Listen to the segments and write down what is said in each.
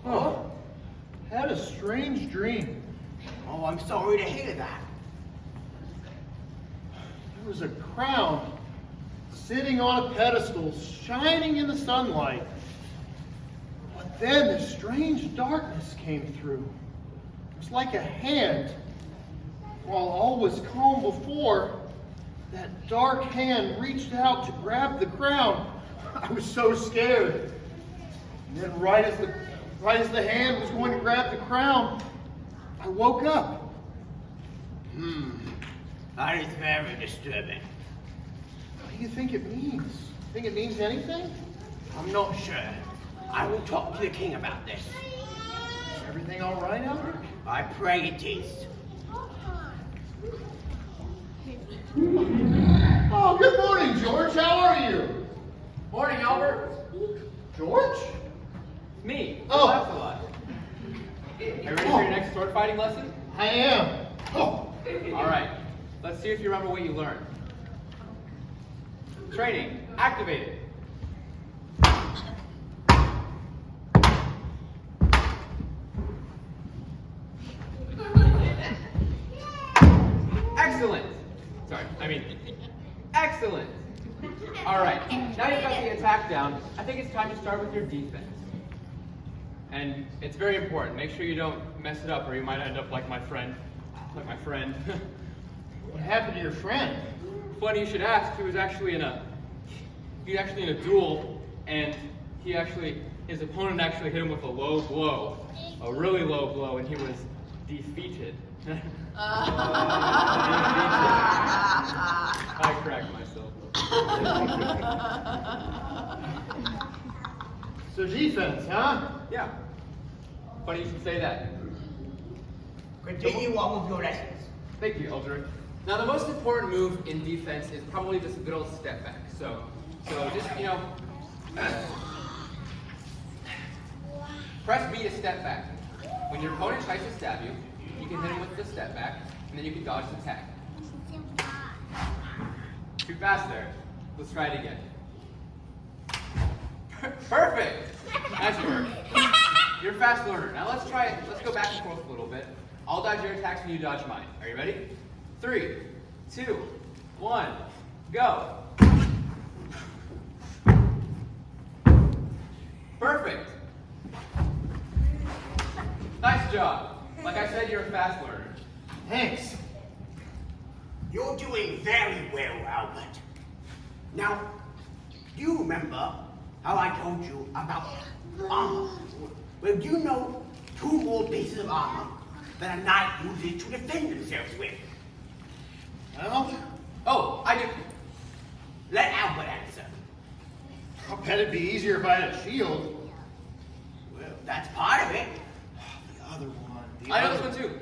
Oh, had a strange dream. Oh, I'm sorry to hear that. There was a crown sitting on a pedestal, shining in the sunlight. But then this strange darkness came through. It was like a hand. While all was calm before, that dark hand reached out to grab the crown. I was so scared. And then right as the hand was going to grab the crown, I woke up. That is very disturbing. What do you think it means? Think it means anything? I'm not sure. I will talk to the king about this. Is everything all right, Albert? I pray it is. Oh, good morning, George. How are you? Morning, Albert. George? Me. Oh. That's a lot. Are you ready for your next sword fighting lesson? I am. Oh. All right. Let's see if you remember what you learned. Training activated. Excellent. Excellent. All right. Now you've got the attack down, I think it's time to start with your defense. And it's very important. Make sure you don't mess it up, or you might end up like my friend. What happened to your friend? Funny you should ask. He was actually in a duel, and his opponent actually hit him with a low blow, a really low blow, and he was defeated. I cracked myself. So defense, huh? Yeah. Funny you should say that. Continue on with your lessons. Thank you, Eldrick. Now, the most important move in defense is probably just a good old step back. So just, press B to step back. When your opponent tries to stab you, you can hit him with the step back, and then you can dodge the attack. Too fast there. Let's try it again. Perfect! Nice work. You're a fast learner. Now let's try it. Let's go back and forth a little bit. I'll dodge your attacks when you dodge mine. Are you ready? 3, 2, 1, go. Perfect. Nice job. Like I said, you're a fast learner. Thanks. You're doing very well, Albert. Now, do you remember how I told you about armor? Well, do you know 2 more pieces of armor that a knight uses to defend themselves with? Well, Oh, I do. Let Albert answer. I bet it'd be easier if I had a shield. Well, that's part of it. The other one. I know this one too.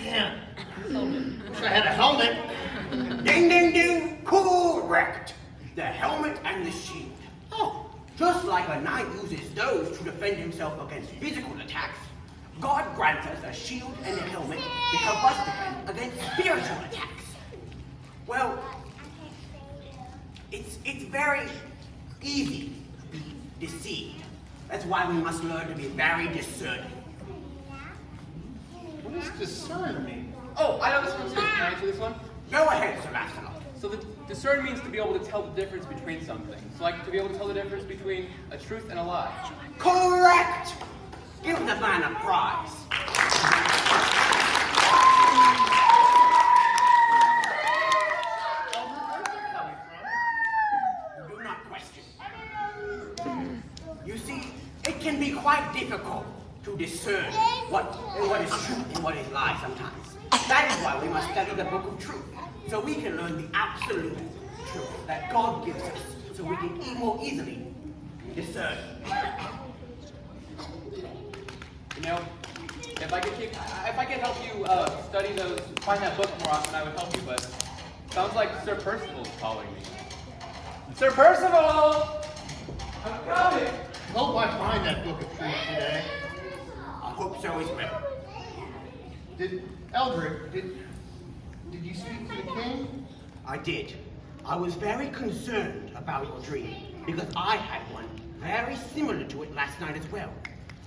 Man. Wish I had a helmet. Ding, ding, ding. Correct. The helmet and the shield. Oh, just like a knight uses those to defend himself against physical attacks, God grants us a shield and a helmet to help us defend against spiritual attacks. Well, it's very easy to be deceived. That's why we must learn to be very discerning. What does discern mean? Oh, I know this one too. Can I answer this one? Go ahead, Sir Lancelot. So the discern means to be able to tell the difference between something. So like to be able to tell the difference between a truth and a lie. Correct! Give the man a prize. Do not question. You see, it can be quite difficult to discern what is truth and what is lie sometimes. That is why we must study the book of truth, so we can learn the absolute truth that God gives us, so we can more easily discern. You know, if I could help you find that book more often, I would help you. But sounds like Sir Percival's calling me. Sir Percival, I'm coming. Hope I find that book of truth today. I hope so as well. Eldrick, did you speak to the king? I did. I was very concerned about your dream because I had one very similar to it last night as well.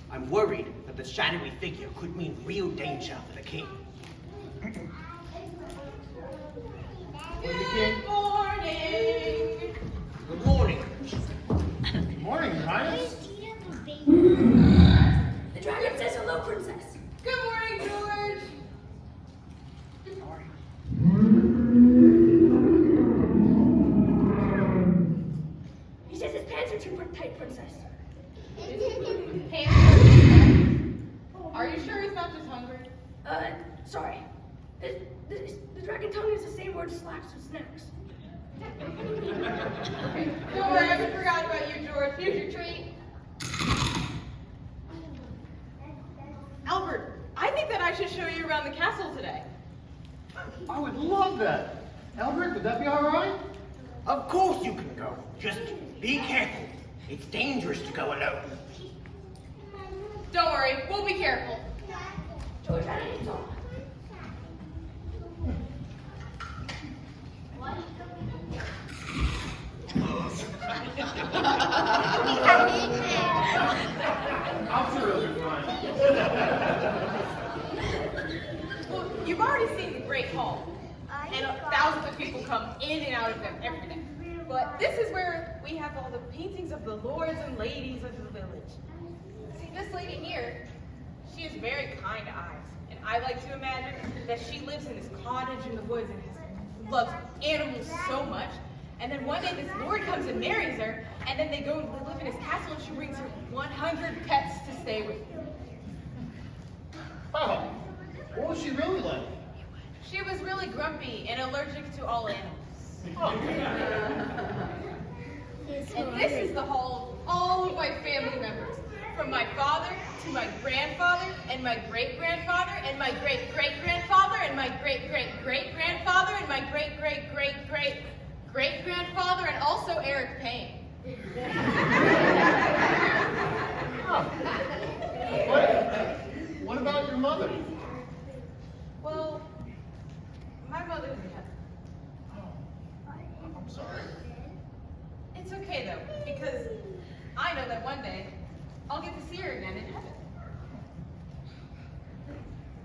I'm worried that the shadowy figure could mean real danger for the king. Good morning. Good morning. Good morning, Your Highness. The dragon says hello, princess. Good morning, George. He says his pants are too tight, princess. Are you sure he's not just hungry? Sorry. The dragon tongue is the same word as slacks with snacks. Don't worry, I haven't forgotten about you, George. Here's your treat. Albert, I think that I should show you around the castle today. I would love that. Albert, would that be all right? Of course you can go. Just be careful. It's dangerous to go alone. Don't worry, we'll be careful. George, I need to talk. I'm sure it'll be fine. Well, you've already seen the Great Hall, and thousands of people come in and out of them every day. But this is where we have all the paintings of the lords and ladies of the village. See, this lady here, she has very kind eyes, and I like to imagine that she lives in this cottage in the woods and loves animals so much. And then one day this lord comes and marries her, and then they go and live in his castle, and she brings her 100 pets to stay with. Oh, what was she really like? She was really grumpy and allergic to all animals. And this is the hall of all of my family members, from my father to my grandfather and my great-grandfather and my great-great-grandfather and my great-great-great-grandfather and my great-great-great-great-great-grandfather and also Eric Payne. What about your mother? Well, my mother's in heaven. I'm sorry. It's okay though, because I know that one day I'll get to see her again in heaven.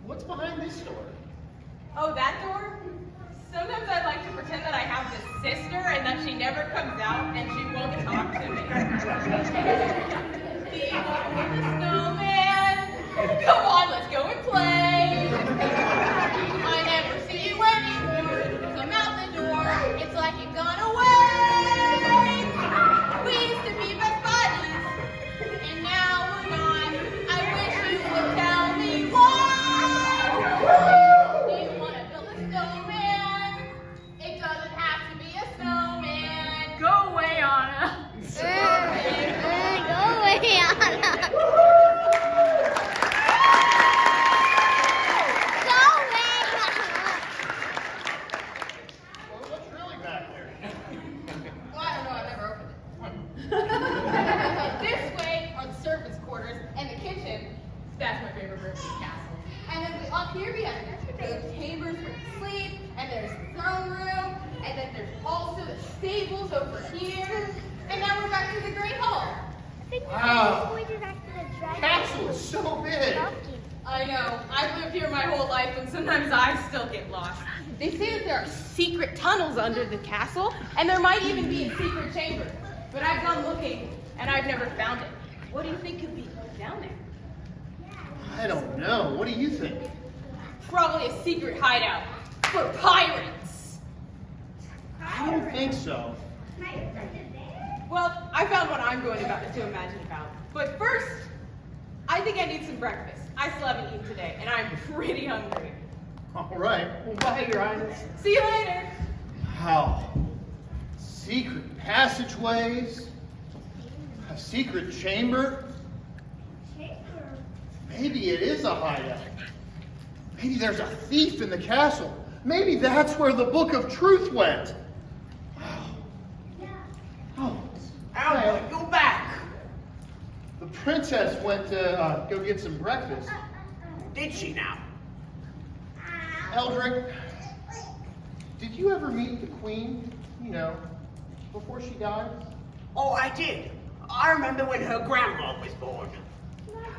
What's behind this door? Oh, that door? Sometimes I like to pretend that I have this sister and that she never comes out and she won't talk to me. The snowman. Come on, let's go and play. I never see you anymore. Come out the door. It's like you've gone away. We used to be best buddies, and now we're not. I wish you would tell me why. Do you want to build a snowman? It doesn't have to be a snowman. Go away, Anna. Go away, Anna. Well, what's really back there? Well, I don't know, I've never opened it. This way are the servants' quarters and the kitchen. That's my favorite room in the castle. And then up here we have the chambers where you sleep, and there's the throne room, and then there's also the stables over here. And now we're back to the Great Hall. Wow. Castle is so big. I know. I've lived here my whole life, and sometimes I still get lost. They say that there are secret tunnels under the castle, and there might even be a secret chamber. But I've gone looking, and I've never found it. What do you think could be down there? I don't know. What do you think? Probably a secret hideout for pirates. I don't think so. Well, I found what I'm going to imagine about. But first, I think I need some breakfast. I still haven't eaten today, and I'm pretty hungry. All right. Well, bye, Your Highness. See you later. Wow. Secret passageways. A secret chamber. Maybe it is a hideout. Maybe there's a thief in the castle. Maybe that's where the Book of Truth went. Oh. Albert, go back. The princess went to go get some breakfast. Did she now? Eldrick, did you ever meet the queen, before she died? Oh, I did. I remember when her grandma was born.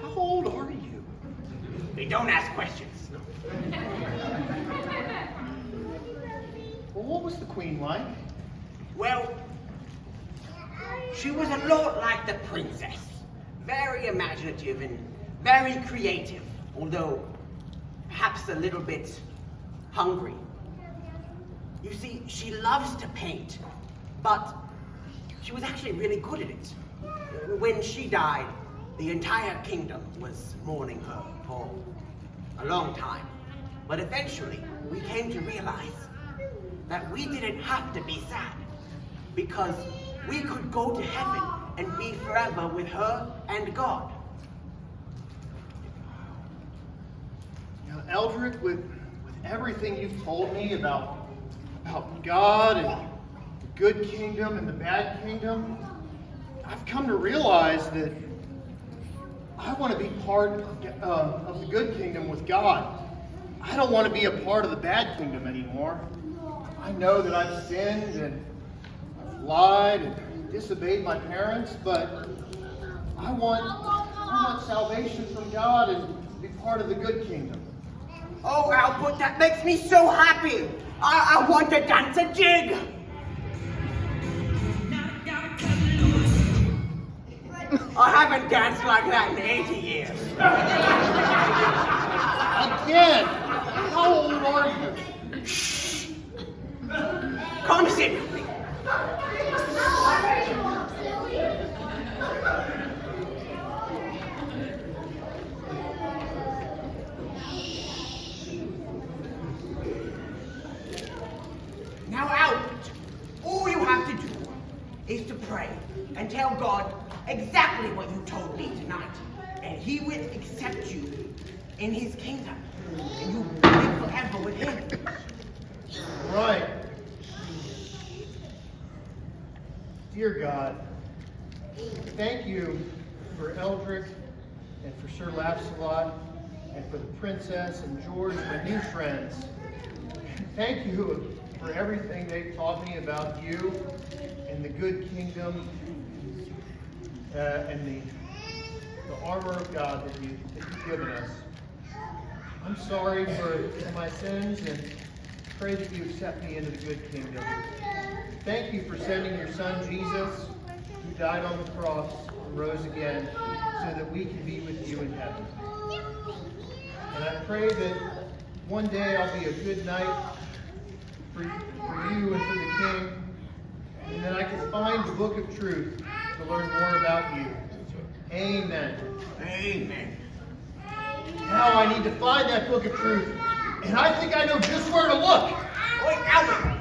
How old are you? They don't ask questions. Well, what was the queen like? Well, she was a lot like the princess. Very imaginative and very creative, although perhaps a little bit hungry. You see, she loves to paint, but she was actually really good at it. When she died, the entire kingdom was mourning her for a long time. But eventually, we came to realize that we didn't have to be sad, because we could go to heaven and be forever with her and God. Now, Eldrick, with everything you've told me about God and the good kingdom and the bad kingdom, I've come to realize that I want to be part of the good kingdom with God. I don't want to be a part of the bad kingdom anymore. I know that I've sinned and I've lied and disobeyed my parents, but I want salvation from God and be part of the good kingdom. Oh, Albert, that makes me so happy. I want to dance a jig. I haven't danced like that in 80 years. Again, how old are you? Shh. Come sit with me. Now, Albert, all you have to do is to pray and tell God exactly what you told me tonight, and He will accept you in His kingdom, and you will live forever with Him. Right. Dear God, thank you for Eldrick and for Sir Lapsalot and for the princess and George, my new friends. Thank you for everything they've taught me about you and the good kingdom and the armor of God that you've given us. I'm sorry for my sins and pray that you accept me into the good kingdom. Thank you for sending your son Jesus, who died on the cross and rose again, so that we can be with you in heaven. And I pray that one day I'll be a good knight for you and for the king, and that I can find the book of truth to learn more about you. Amen. Amen. Now I need to find that book of truth, and I think I know just where to look. Wait, Albert!